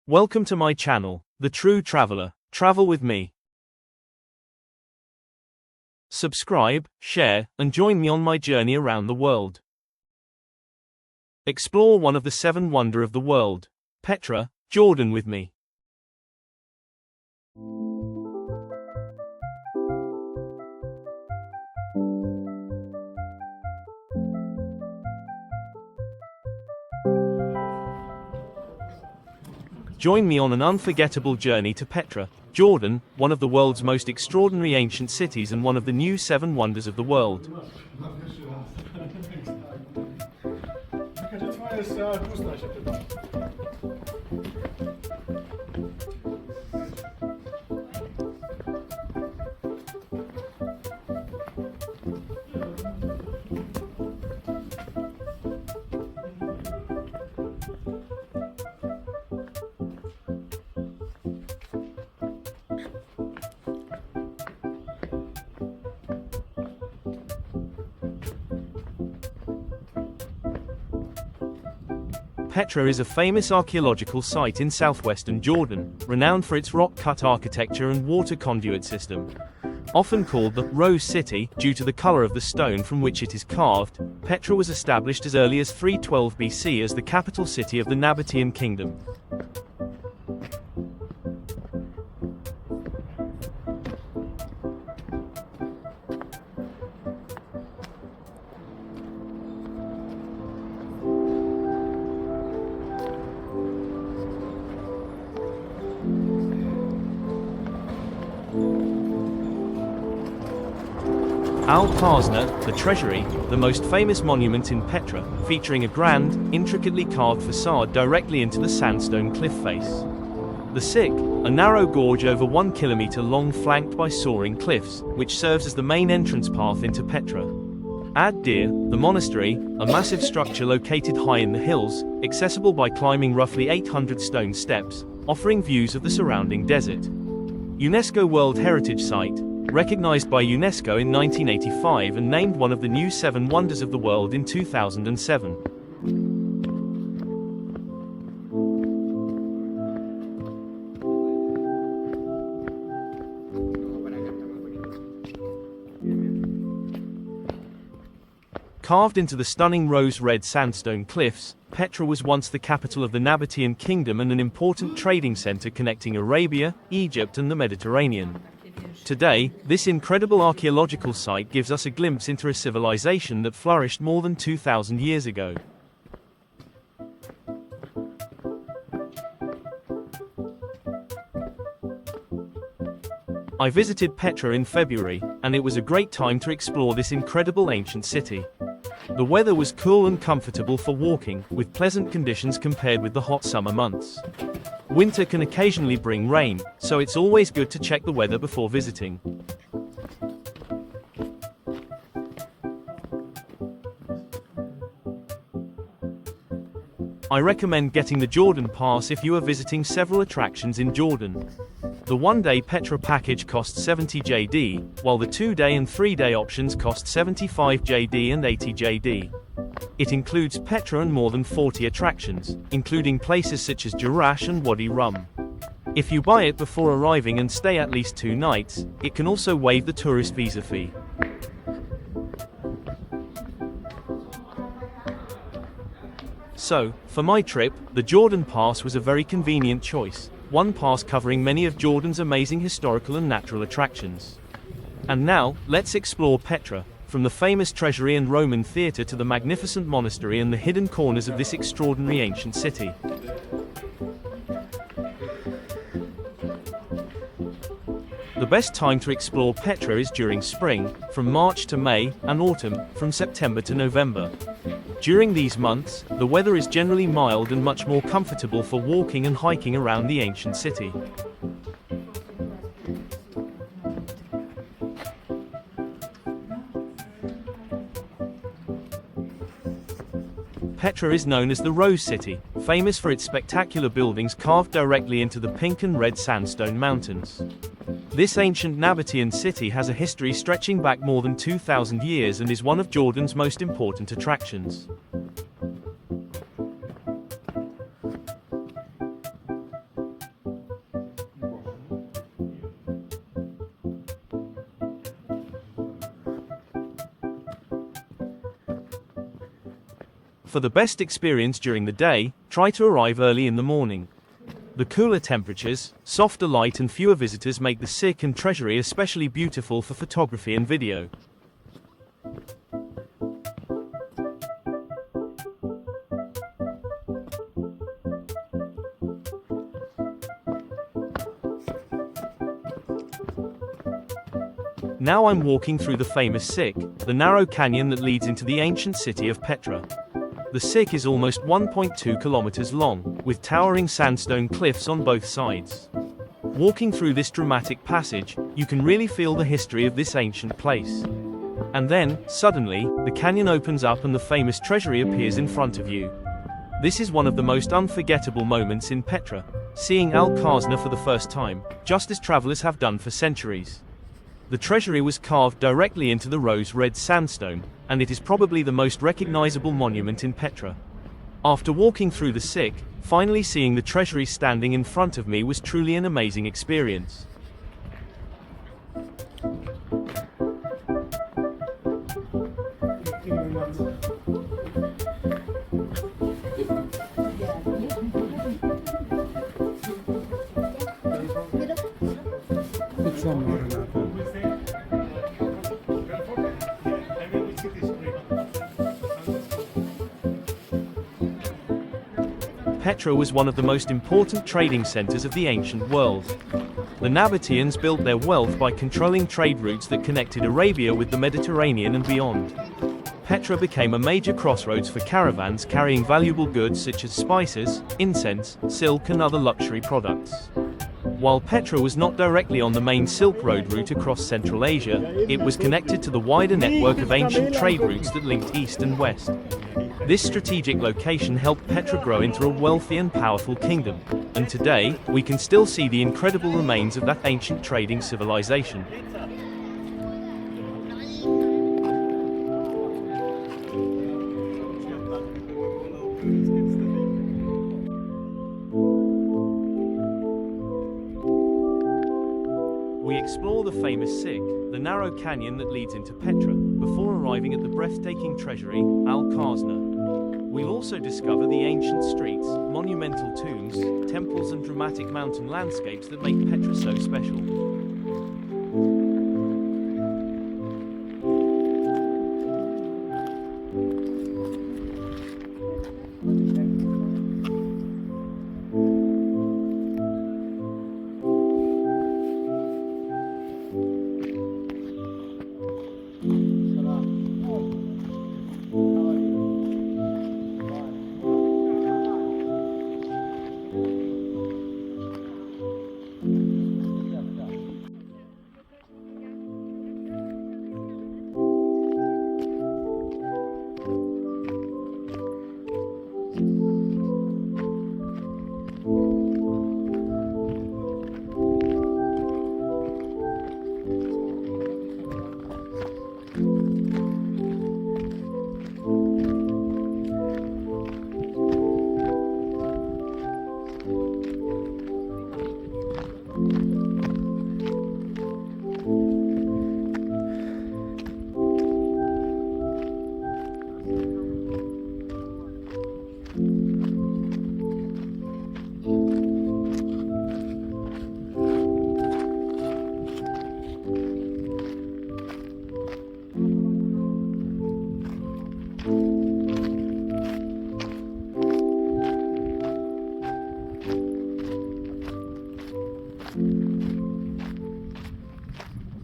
Welcome to my channel, The True Traveler. Travel with me. Subscribe, share, and join me on my journey around the world. Explore one of the seven wonders of the world, Petra, Jordan with me. Join me on an unforgettable journey to Petra, Jordan, one of the world's most extraordinary ancient cities and one of the new seven wonders of the world. Petra is a famous archaeological site in southwestern Jordan, renowned for its rock-cut architecture and water conduit system. Often called the Rose City, due to the color of the stone from which it is carved, Petra was established as early as 312 BC as the capital city of the Nabatean kingdom. Al-Parsna, the Treasury, the most famous monument in Petra, featuring a grand, intricately carved facade directly into the sandstone cliff face. The Sik, a narrow gorge over 1 kilometer long flanked by soaring cliffs, which serves as the main entrance path into Petra. Ad-Dir, the monastery, a massive structure located high in the hills, accessible by climbing roughly 800 stone steps, offering views of the surrounding desert. UNESCO World Heritage Site, recognized by UNESCO in 1985 and named one of the new seven wonders of the world in 2007. Carved into the stunning rose-red sandstone cliffs, Petra was once the capital of the Nabatean kingdom and an important trading center connecting Arabia, Egypt and the Mediterranean. Today, this incredible archaeological site gives us a glimpse into a civilization that flourished more than 2,000 years ago. I visited Petra in February, and it was a great time to explore this incredible ancient city. The weather was cool and comfortable for walking, with pleasant conditions compared with the hot summer months. Winter can occasionally bring rain, so it's always good to check the weather before visiting. I recommend getting the Jordan Pass if you are visiting several attractions in Jordan. The one-day Petra package costs 70 JD, while the 2-day and 3-day options cost 75 JD and 80 JD. It includes Petra and more than 40 attractions, including places such as Jerash and Wadi Rum. If you buy it before arriving and stay at least 2 nights, it can also waive the tourist visa fee. So, for my trip, the Jordan Pass was a very convenient choice, one pass covering many of Jordan's amazing historical and natural attractions. And now, let's explore Petra. From the famous Treasury and Roman theatre to the magnificent monastery and the hidden corners of this extraordinary ancient city. The best time to explore Petra is during spring, from March to May, and autumn, from September to November. During these months, the weather is generally mild and much more comfortable for walking and hiking around the ancient city. Petra is known as the Rose City, famous for its spectacular buildings carved directly into the pink and red sandstone mountains. This ancient Nabatean city has a history stretching back more than 2,000 years and is one of Jordan's most important attractions. For the best experience during the day, try to arrive early in the morning. The cooler temperatures, softer light and fewer visitors make the Sick and Treasury especially beautiful for photography and video. Now I'm walking through the famous Sick, the narrow canyon that leads into the ancient city of Petra. The Sick is almost 1.2 kilometers long, with towering sandstone cliffs on both sides. Walking through this dramatic passage, you can really feel the history of this ancient place. And then, suddenly, the canyon opens up and the famous treasury appears in front of you. This is one of the most unforgettable moments in Petra, seeing Al-Khazna for the first time, just as travelers have done for centuries. The treasury was carved directly into the rose-red sandstone, and it is probably the most recognizable monument in Petra. After walking through the Sick, finally seeing the treasury standing in front of me was truly an amazing experience. Petra was one of the most important trading centers of the ancient world. The Nabateans built their wealth by controlling trade routes that connected Arabia with the Mediterranean and beyond. Petra became a major crossroads for caravans carrying valuable goods such as spices, incense, silk and other luxury products. While Petra was not directly on the main Silk Road route across Central Asia, it was connected to the wider network of ancient trade routes that linked east and west. This strategic location helped Petra grow into a wealthy and powerful kingdom, and today, we can still see the incredible remains of that ancient trading civilization. We explore the famous Sick, the narrow canyon that leads into Petra, before arriving at the breathtaking treasury, Al-Khazna. We'll also discover the ancient streets, monumental tombs, temples and dramatic mountain landscapes that make Petra so special.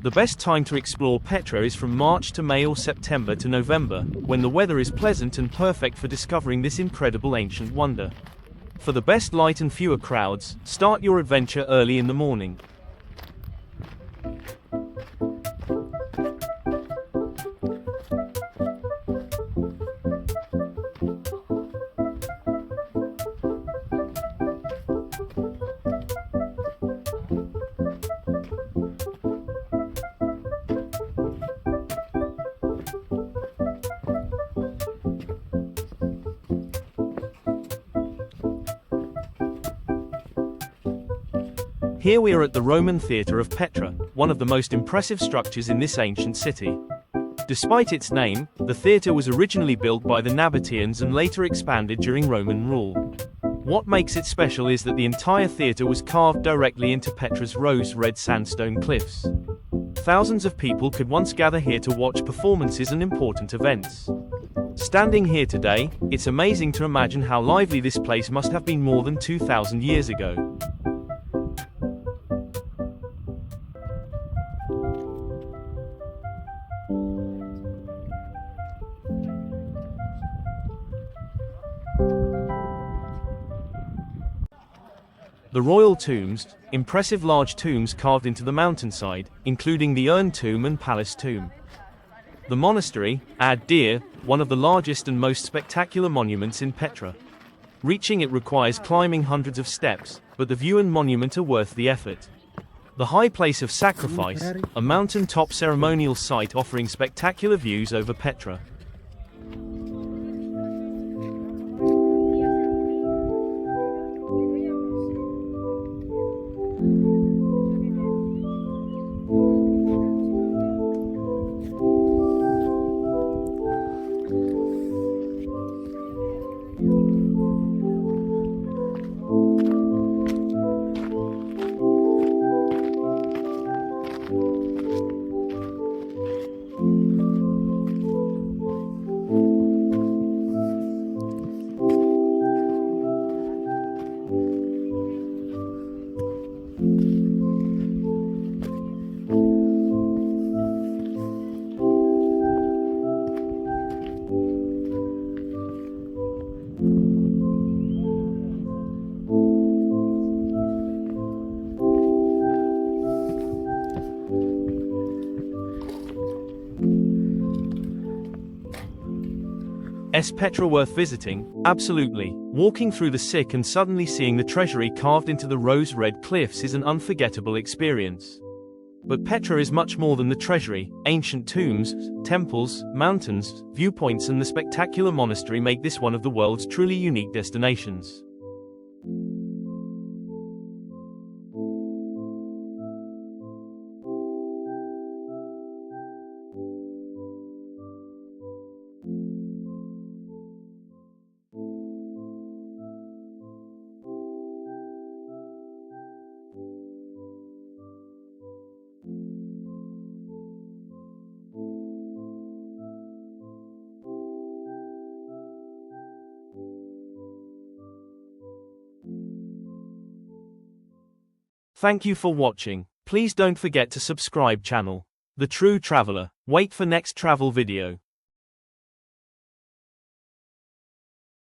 The best time to explore Petra is from March to May or September to November, when the weather is pleasant and perfect for discovering this incredible ancient wonder. For the best light and fewer crowds, start your adventure early in the morning. Here we are at the Roman Theatre of Petra, one of the most impressive structures in this ancient city. Despite its name, the theatre was originally built by the Nabateans and later expanded during Roman rule. What makes it special is that the entire theatre was carved directly into Petra's rose-red sandstone cliffs. Thousands of people could once gather here to watch performances and important events. Standing here today, it's amazing to imagine how lively this place must have been more than 2,000 years ago. The royal tombs, impressive large tombs carved into the mountainside, including the urn tomb and palace tomb. The monastery, ad-Dir, one of the largest and most spectacular monuments in Petra. Reaching it requires climbing hundreds of steps, but the view and monument are worth the effort. The High Place of Sacrifice, a mountain-top ceremonial site offering spectacular views over Petra. Is Petra worth visiting? Absolutely. Walking through the Sick and suddenly seeing the Treasury carved into the rose-red cliffs is an unforgettable experience. But Petra is much more than the Treasury. Ancient tombs, temples, mountains, viewpoints and the spectacular monastery make this one of the world's truly unique destinations. Thank you for watching. Please don't forget to subscribe channel. The True Traveler. Wait for next travel video.